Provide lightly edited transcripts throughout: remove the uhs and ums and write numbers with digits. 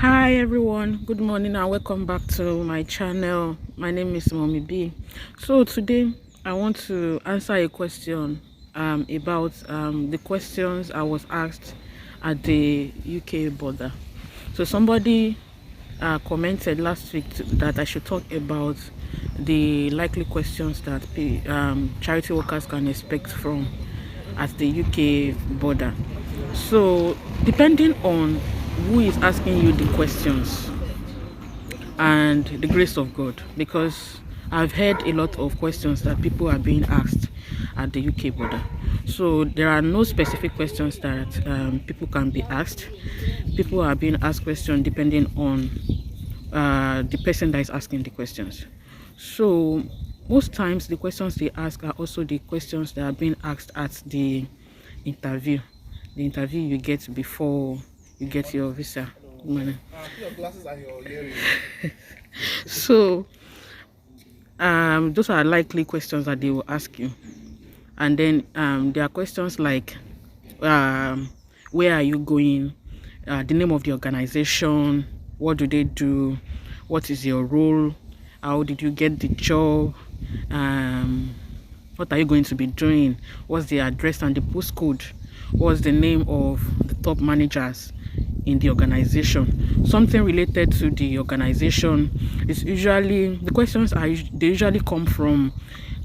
Hi everyone, good morning and welcome back to my channel. My name is Mommy B. So today I want to answer a question about the questions I was asked at the UK border. So somebody commented last week that I should talk about the likely questions that charity workers can expect from at the UK border. So depending on who is asking you the questions and the grace of God, because I've heard a lot of questions that people are being asked at the UK border. So there are no specific questions that people can be asked. People are being asked questions depending on the person that is asking the questions. So most times the questions they ask are also the questions that are being asked at the interview you get before you get your visa. Your glasses and your earrings. So those are likely questions that they will ask you, and then there are questions like where are you going, the name of the organization, what do they do, what is your role, how did you get the job, what are you going to be doing, what's the address and the postcode, what's the name of the top managers in the organization, something related to the organization. Is usually the questions are they usually come from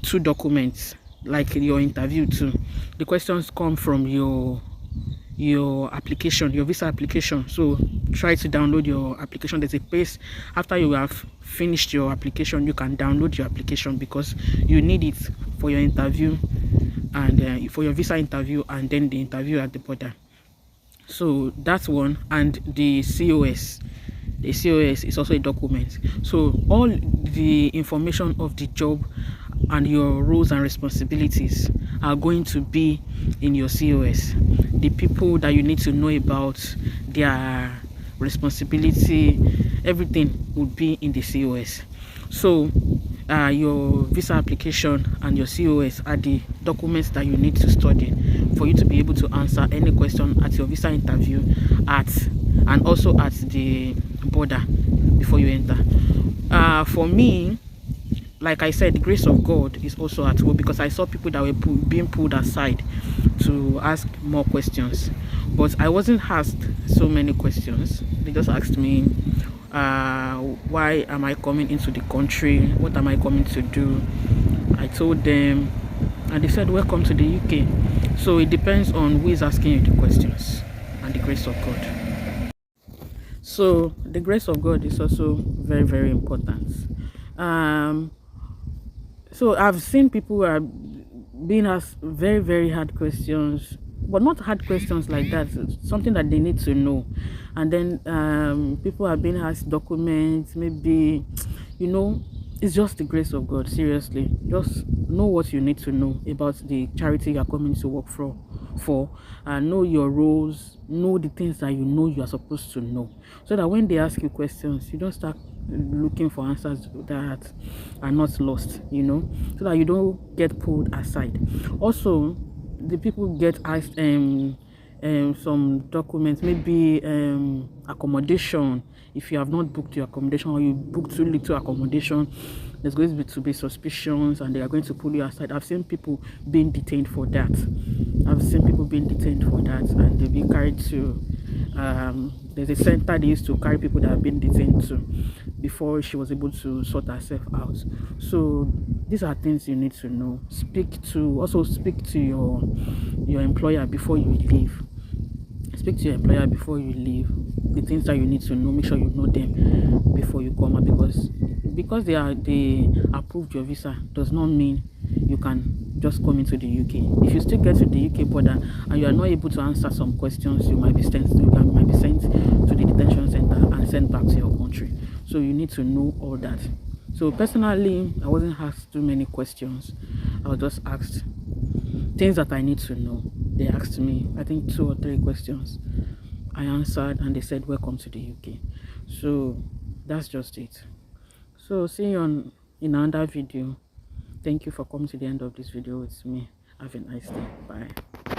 two documents, like your interview too. The questions come from your application, your visa application. So try to download your application. There's a place after you have finished your application, you can download your application because you need it for your interview and for your visa interview and then the interview at the border. So that's one. And the COS is also a document. So all the information of the job and your roles and responsibilities are going to be in your COS. The people that you need to know about, their responsibility, everything would be in the COS. So your visa application and your COS are the documents that you need to study for you to be able to answer any question at your visa interview and also at the border before you enter. For me, like I said, the grace of God is also at work, because I saw people that were being pulled aside to ask more questions, but I wasn't asked so many questions. They just asked me, why am I coming into the country, what am I coming to do. I told them and they said welcome to the UK. So it depends on who is asking you the questions and the grace of God. So the grace of God is also very, very important. So I've seen people who are being asked very, very hard questions, but not hard questions like that, something that they need to know. And then people are being asked documents, maybe, it's just the grace of God. Seriously, just know what you need to know about the charity you are coming to work for, know your roles, know the things that you are supposed to know, so that when they ask you questions, you don't start looking for answers that are not lost, so that you don't get pulled aside. Also, the people get asked some documents, maybe accommodation. If you have not booked your accommodation, or you booked too little accommodation, there's going to be suspicions and they are going to pull you aside. I've seen people being detained for that. And they've been carried to there's a center they used to carry people that have been detained to before she was able to sort herself out. So these are things you need to know. Speak to your employer before you leave. Speak to your employer before you leave. The things that you need to know, make sure you know them before you come out, because they approved your visa does not mean you can just come into the UK. If you still get to the UK border and you are not able to answer some questions, you might be sent to the detention center and sent back to your country. So you need to know all that. So personally, I wasn't asked too many questions. I was just asked things that I need to know. They asked me, I think, 2 or 3 questions. I answered and they said welcome to the UK. So that's just it. So see you in another video. Thank you for coming to the end of this video with me. Have a nice day. Bye.